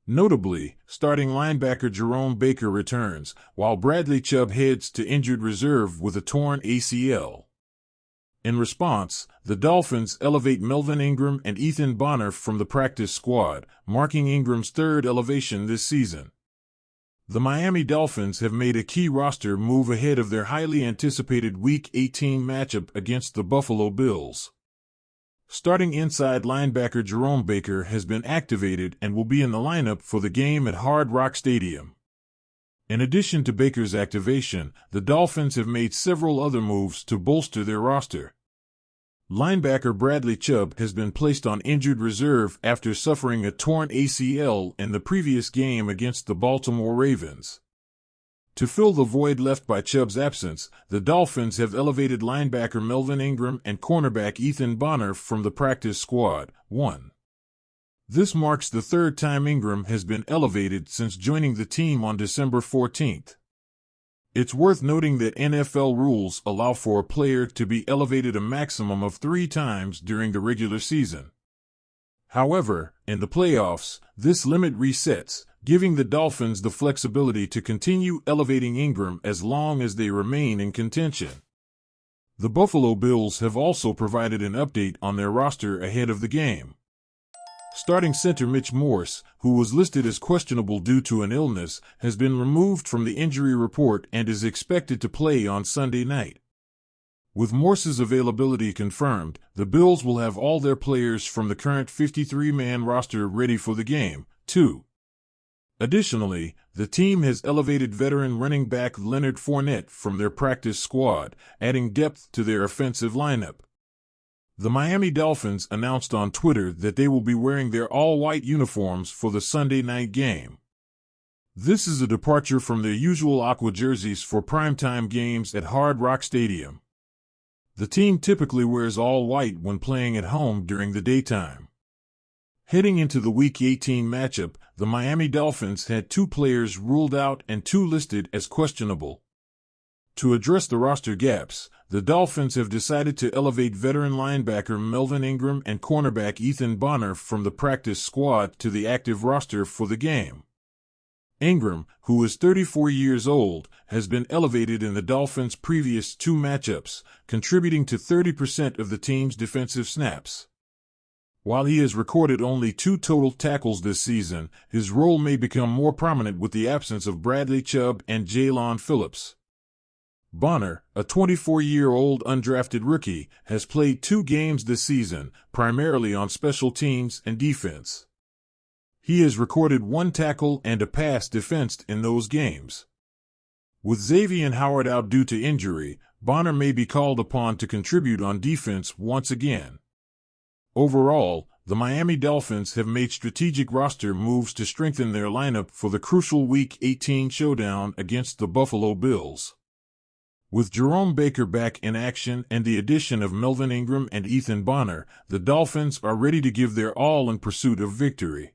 Notably, starting linebacker Jerome returns, while Bradley Chubb heads to injured reserve with a torn ACL. In response, the Dolphins elevate Melvin Ingram and Ethan Bonner from the practice squad, marking Ingram's third elevation this season. The Miami Dolphins have made a key roster move ahead of their highly anticipated Week 18 matchup against the Buffalo Bills. Starting inside linebacker Jerome has been activated and will be in the lineup for the game at Hard Rock Stadium. In addition to Baker's activation, the Dolphins have made several other moves to bolster their roster. Linebacker Bradley Chubb has been placed on injured reserve after suffering a torn ACL in the previous game against the Baltimore Ravens. To fill the void left by Chubb's absence, the Dolphins have elevated linebacker Melvin Ingram and cornerback Ethan Bonner from the practice squad. 1. This marks the third time Ingram has been elevated since joining the team on December 14th. It's worth noting that NFL rules allow for a player to be elevated a maximum of 3 times during the regular season. However, in the playoffs, this limit resets, giving the Dolphins the flexibility to continue elevating Ingram as long as they remain in contention. The Buffalo Bills have also provided an update on their roster ahead of the game. Starting center Mitch Morse, who was listed as questionable due to an illness, has been removed from the injury report and is expected to play on Sunday night. With Morse's availability confirmed, the Bills will have all their players from the current 53-man roster ready for the game, too. Additionally, the team has elevated veteran running back Leonard Fournette from their practice squad, adding depth to their offensive lineup. The Miami Dolphins announced on Twitter that they will be wearing their all-white uniforms for the Sunday night game. This is a departure from their usual aqua jerseys for primetime games at Hard Rock Stadium. The team typically wears all white when playing at home during the daytime. Heading into the Week 18 matchup, the Miami Dolphins had 2 players ruled out and 2 listed as questionable. To address the roster gaps, the Dolphins have decided to elevate veteran linebacker Melvin Ingram and cornerback Ethan Bonner from the practice squad to the active roster for the game. Ingram, who is 34 years old, has been elevated in the Dolphins' previous 2 matchups, contributing to 30% of the team's defensive snaps. While he has recorded only 2 total tackles this season, his role may become more prominent with the absence of Bradley Chubb and Jaylon Phillips. Bonner, a 24-year-old undrafted rookie, has played 2 games this season, primarily on special teams and defense. He has recorded 1 tackle and a pass defensed in those games. With Xavier Howard out due to injury, Bonner may be called upon to contribute on defense once again. Overall, the Miami Dolphins have made strategic roster moves to strengthen their lineup for the crucial Week 18 showdown against the Buffalo Bills. With Jerome back in action and the addition of Melvin Ingram and Ethan Bonner, the Dolphins are ready to give their all in pursuit of victory.